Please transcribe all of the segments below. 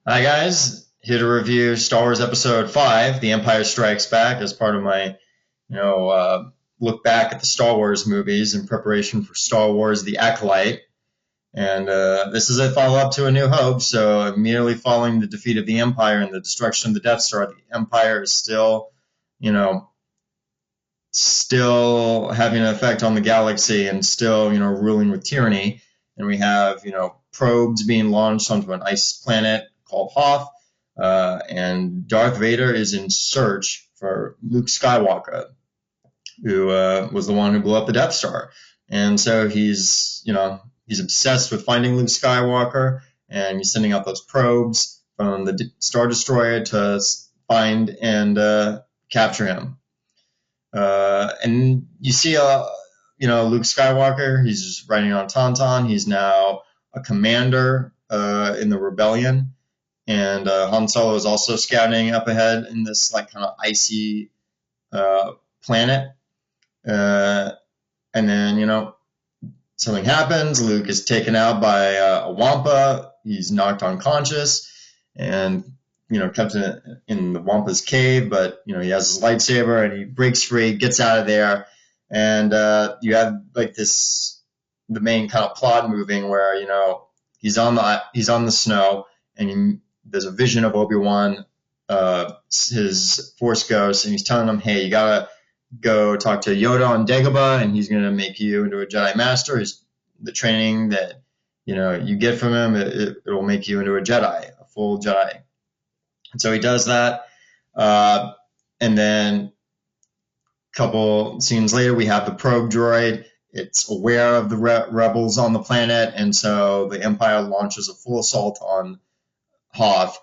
Hi guys, here to review Star Wars Episode 5, The Empire Strikes Back, as part of my, look back at the Star Wars movies in preparation for Star Wars: The Acolyte. And this is a follow-up to A New Hope, so immediately following the defeat of the Empire and the destruction of the Death Star, the Empire is still, you know, still having an effect on the galaxy and still, ruling with tyranny. And we have, probes being launched onto an ice planet called Hoth, and Darth Vader is in search for Luke Skywalker, who was the one who blew up the Death Star. And so he's obsessed with finding Luke Skywalker, and he's sending out those probes from the Star Destroyer to find and capture him. And you see, Luke Skywalker. He's just riding on Tauntaun. He's now a commander in the rebellion, and Han Solo is also scouting up ahead in this like kind of icy planet. And then something happens. Luke is taken out by a Wampa. He's knocked unconscious, and kept in the Wampa's cave, but he has his lightsaber and he breaks free, gets out of there, and you have like the main kind of plot moving where he's on the snow, and there's a vision of Obi-Wan, his Force ghost, and he's telling him, hey, you gotta go talk to Yoda on Dagobah, and he's gonna make you into a Jedi Master. The training that you get from him, it will make you into a Jedi, a full Jedi. And so he does that. And then a couple scenes later, we have the probe droid. It's aware of the rebels on the planet, and so the Empire launches a full assault on Hoth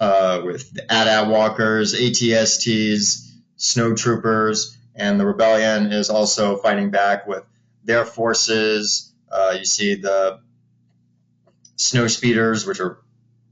with the AT-AT walkers, ATSTs, snowtroopers, and the rebellion is also fighting back with their forces. You see the snow speeders, which are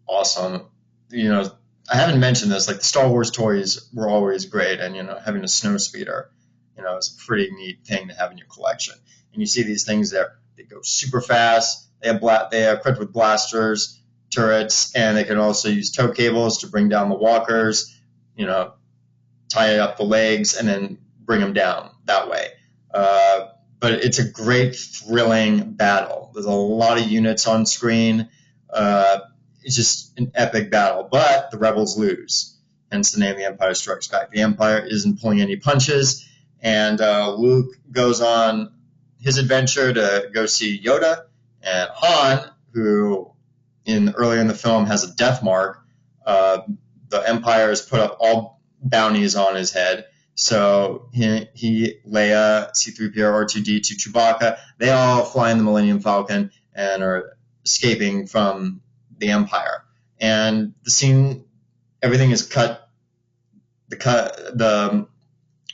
awesome. I haven't mentioned this, like the Star Wars toys were always great, and having a snow speeder, is a pretty neat thing to have in your collection. And you see these things there; they go super fast. They are equipped with blasters, turrets, and they can also use tow cables to bring down the walkers. Tie up the legs and then bring them down that way. But it's a great, thrilling battle. There's a lot of units on screen. It's just an epic battle, but the rebels lose. Hence the name The Empire Strikes Back. The Empire isn't pulling any punches, and Luke goes on his adventure to go see Yoda, and Han, who earlier in the film has a death mark. The Empire has put up all bounties on his head. So he Leia, C-3PO, R2-D2, Chewbacca, they all fly in the Millennium Falcon and are escaping from the Empire. And the scene, everything is cut.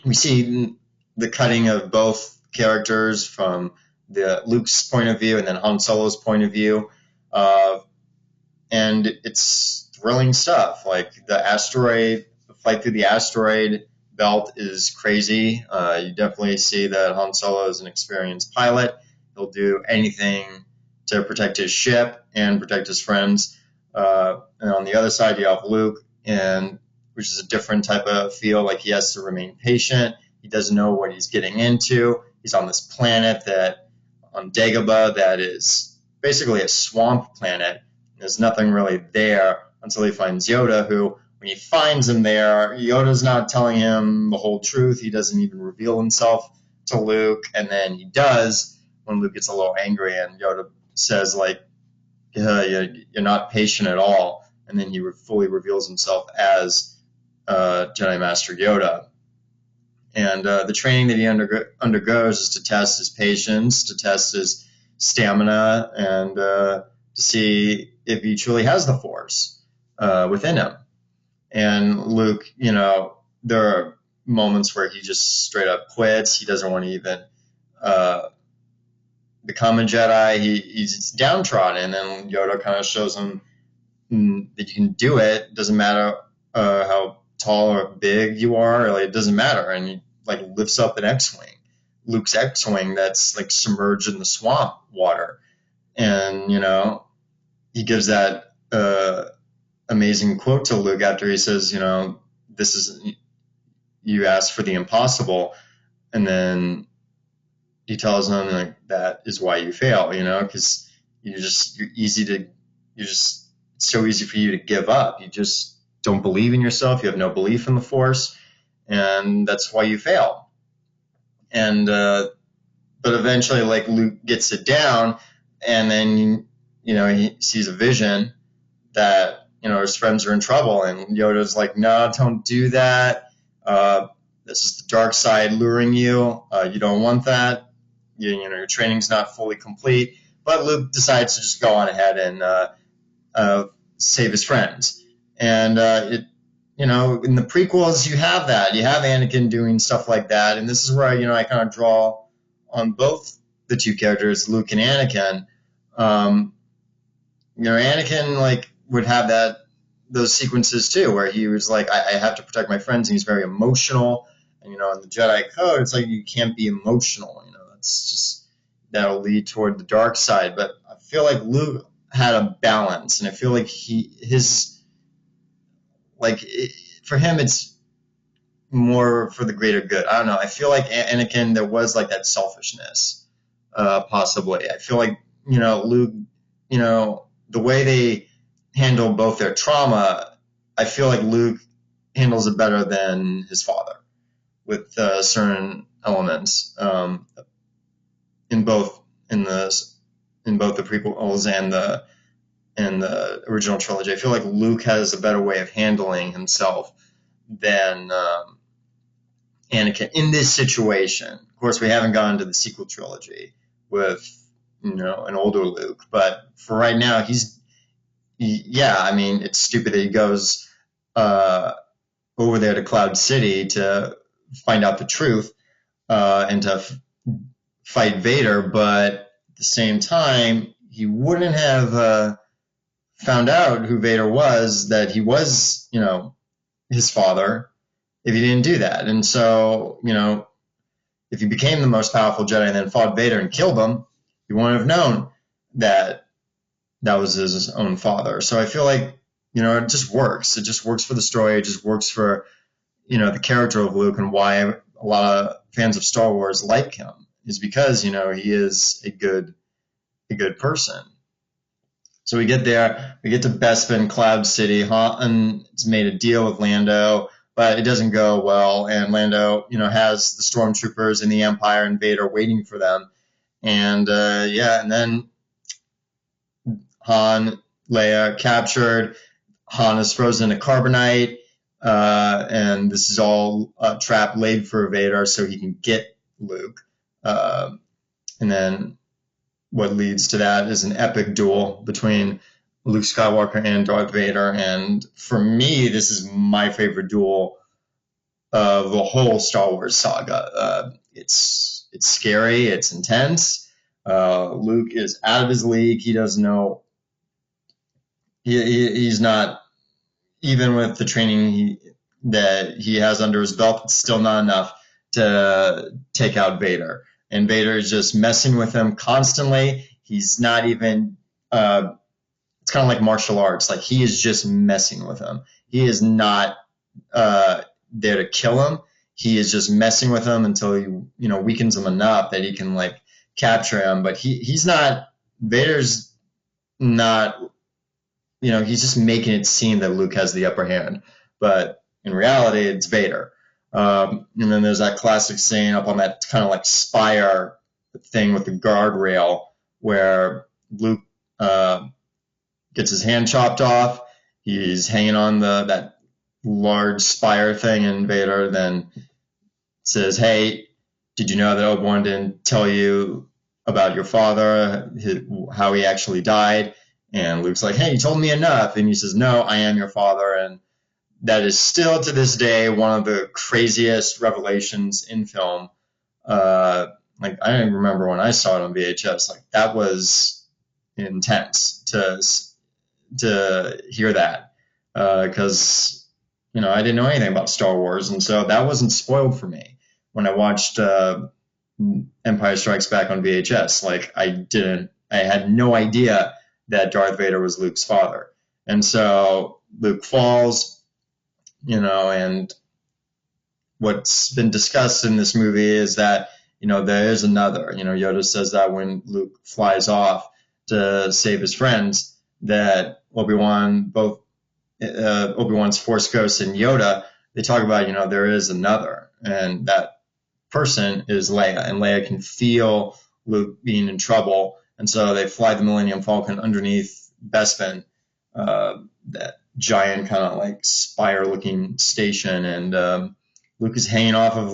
We see the cutting of both characters from Luke's point of view and then Han Solo's point of view, and it's thrilling stuff. Like the flight through the asteroid belt is crazy. You definitely see that Han Solo is an experienced pilot. He'll do anything to protect his ship and protect his friends. And on the other side, you have Luke, which is a different type of feel. Like he has to remain patient. He doesn't know what he's getting into. He's on this planet on Dagobah that is basically a swamp planet. There's nothing really there until he finds Yoda, who, when he finds him there, Yoda's not telling him the whole truth. He doesn't even reveal himself to Luke, and then he does when Luke gets a little angry, and Yoda says, like, you're not patient at all, and then he fully reveals himself as Jedi Master Yoda. And the training that he undergoes is to test his patience, to test his stamina, and to see if he truly has the Force within him. And Luke, there are moments where he just straight up quits. He doesn't want to even become a Jedi. He's downtrodden, and then Yoda kind of shows him that you can do it. It doesn't matter how tall or big you are, like, it doesn't matter. And he like lifts up an X-wing, Luke's X-wing that's like submerged in the swamp water, and he gives that amazing quote to Luke after he says, this is, you asked for the impossible, and then he tells him like that is why you fail, because it's so easy for you to give up. You just don't believe in yourself. You have no belief in the Force, and that's why you fail. And but eventually, like, Luke gets it down, and then he sees a vision that his friends are in trouble, and Yoda's like, no, don't do that. This is the dark side luring you. You don't want that. Your training's not fully complete. But Luke decides to just go on ahead and save his friends. And in the prequels, you have that. You have Anakin doing stuff like that, and this is where I kind of draw on both the two characters, Luke and Anakin. Anakin would have those sequences too, where he was like, I have to protect my friends, and he's very emotional. And in the Jedi Code, it's like you can't be emotional. That's just, that'll lead toward the dark side. But I feel like Luke had a balance, and I feel like for him, it's more for the greater good. I don't know. I feel like Anakin, there was that selfishness, possibly. I feel like Luke, the way they handle both their trauma, I feel like Luke handles it better than his father with certain elements in both the prequels and the original trilogy. I feel like Luke has a better way of handling himself than Anakin in this situation. Of course, we haven't gone to the sequel trilogy with an older Luke, but for right now, it's stupid that he goes over there to Cloud City to find out the truth and to fight Vader, but at the same time, he wouldn't have found out who Vader was, that he was, his father, if he didn't do that. And so, if he became the most powerful Jedi and then fought Vader and killed him, he wouldn't have known that was his own father. So I feel like, it just works. It just works for the story. It just works for, the character of Luke, and why a lot of fans of Star Wars like him is because, he is a good person. So we get there, we get to Bespin, Cloud City. Han's made a deal with Lando, but it doesn't go well. And Lando, has the stormtroopers and the Empire and Vader waiting for them. And and then Han, Leia captured. Han is frozen in carbonite, and this is all a trap laid for Vader so he can get Luke. And then what leads to that is an epic duel between Luke Skywalker and Darth Vader. And for me, this is my favorite duel of the whole Star Wars saga. It's scary. It's intense. Luke is out of his league. He doesn't know. He's not, even with the training that he has under his belt, it's still not enough to take out Vader. And Vader is just messing with him constantly. He's not even, it's kind of like martial arts. Like, he is just messing with him. He is not there to kill him. He is just messing with him until he, weakens him enough that he can, capture him. But he's not, Vader's not, he's just making it seem that Luke has the upper hand. But in reality, it's Vader. And then there's that classic scene up on that kind of spire thing with the guardrail where Luke gets his hand chopped off. He's hanging on that large spire thing, and Vader then says, "Hey, did you know that Obi-Wan didn't tell you about your father, how he actually died?" And Luke's like, "Hey, you told me enough." And he says, "No, I am your father." And that is still to this day one of the craziest revelations in film. I don't remember when I saw it on VHS. That was intense to hear that, because I didn't know anything about Star Wars, and so that wasn't spoiled for me when I watched Empire Strikes Back on VHS. I had no idea that Darth Vader was Luke's father. And so Luke falls, and what's been discussed in this movie is that, there is another. Yoda says that when Luke flies off to save his friends, that Obi-Wan's Force Ghost and Yoda, they talk about, there is another, and that person is Leia, and Leia can feel Luke being in trouble, and so they fly the Millennium Falcon underneath Bespin, that giant kind of like spire-looking station, and Luke is hanging off of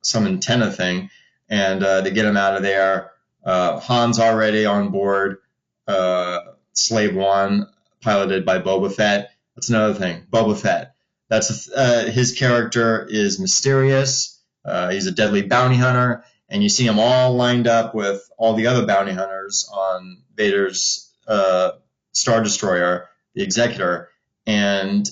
some antenna thing, and they get him out of there. Han's already on board. Slave One, piloted by Boba Fett. That's another thing. Boba Fett. That's his character is mysterious. He's a deadly bounty hunter, and you see him all lined up with all the other bounty hunters on Vader's Star Destroyer, the Executor, and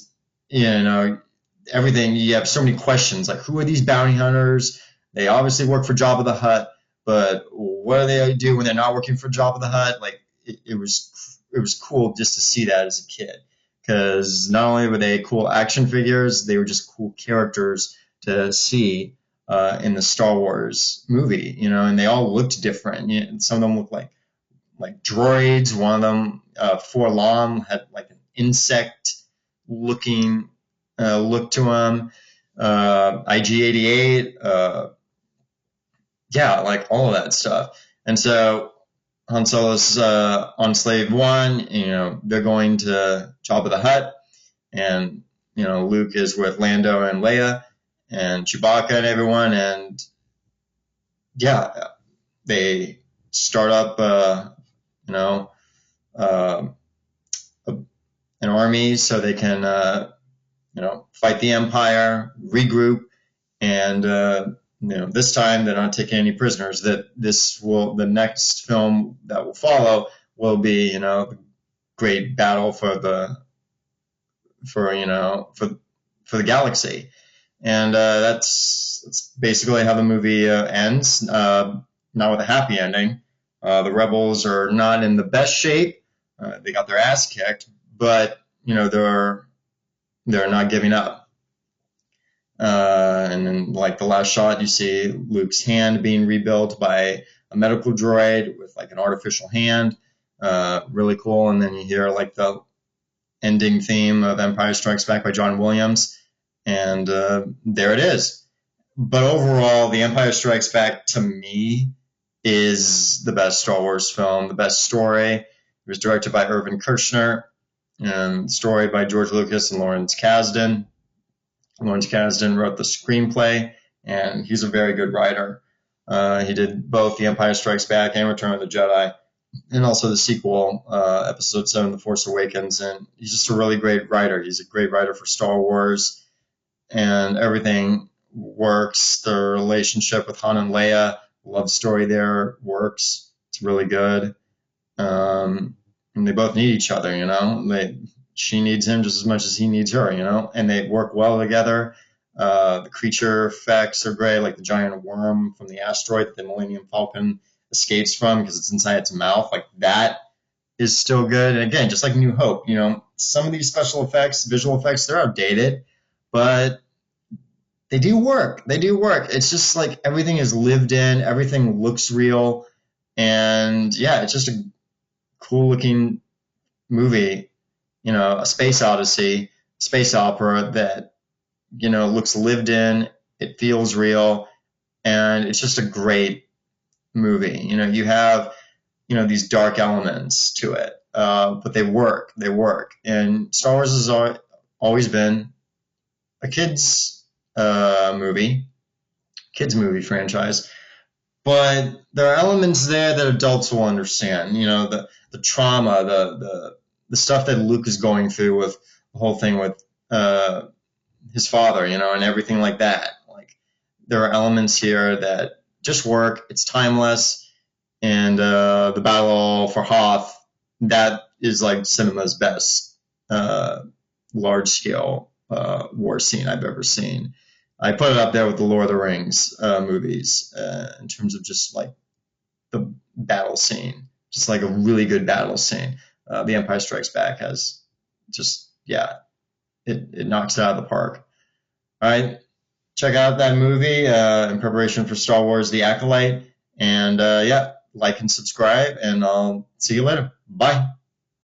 everything. You have so many questions, like who are these bounty hunters? They obviously work for Jabba the Hutt, but what do they do when they're not working for Jabba the Hutt? Like it was cool just to see that as a kid, because not only were they cool action figures, they were just cool characters to see in the Star Wars movie, and they all looked different. Some of them looked like droids. One of them, Forlom, had like an insect looking look to him. IG-88, yeah, like all of that stuff. And so Han Solo's on Slave One. They're going to Jabba the Hutt, and Luke is with Lando and Leia and Chewbacca and everyone, and yeah, they start up, an army so they can, fight the Empire, regroup, and this time they're not taking any prisoners. The next film that will follow will be, the great battle for the galaxy, and that's basically how the movie ends. Not with a happy ending. The rebels are not in the best shape. They got their ass kicked, but they're not giving up. And then, like the last shot, you see Luke's hand being rebuilt by a medical droid with like an artificial hand. Really cool. And then you hear like the ending theme of Empire Strikes Back by John Williams, and there it is. But overall, The Empire Strikes Back to me is the best Star Wars film, the best story. It was directed by Irvin Kershner, and story by George Lucas and Lawrence Kasdan. Lawrence Kasdan wrote the screenplay, and he's a very good writer. He did both The Empire Strikes Back and Return of the Jedi, and also the sequel, Episode 7, The Force Awakens. And he's just a really great writer. He's a great writer for Star Wars, and everything works. The relationship with Han and Leia, love story there works. It's really good. And they both need each other, she needs him just as much as he needs her, and they work well together. The creature effects are great, like the giant worm from the asteroid that the Millennium Falcon escapes from because it's inside its mouth. Like that is still good. And again, just like New Hope, some of these special effects, visual effects, they're outdated, but they do work. They do work. It's just like everything is lived in, everything looks real, and yeah, it's just a cool looking movie. A space odyssey, space opera that, looks lived in, it feels real, and it's just a great movie. You have, these dark elements to it, but they work. And Star Wars has always been a kids movie franchise, but there are elements there that adults will understand. The trauma, the stuff that Luke is going through with the whole thing with his father, and everything like that. Like there are elements here that just work. It's timeless, and the battle for Hoth, that is like cinema's best large scale war scene I've ever seen. I put it up there with the Lord of the Rings movies in terms of just like the battle scene, just like a really good battle scene. The Empire Strikes Back has just, yeah, it knocks it out of the park. All right, check out that movie in preparation for Star Wars: The Acolyte, and yeah, like and subscribe, and I'll see you later. Bye.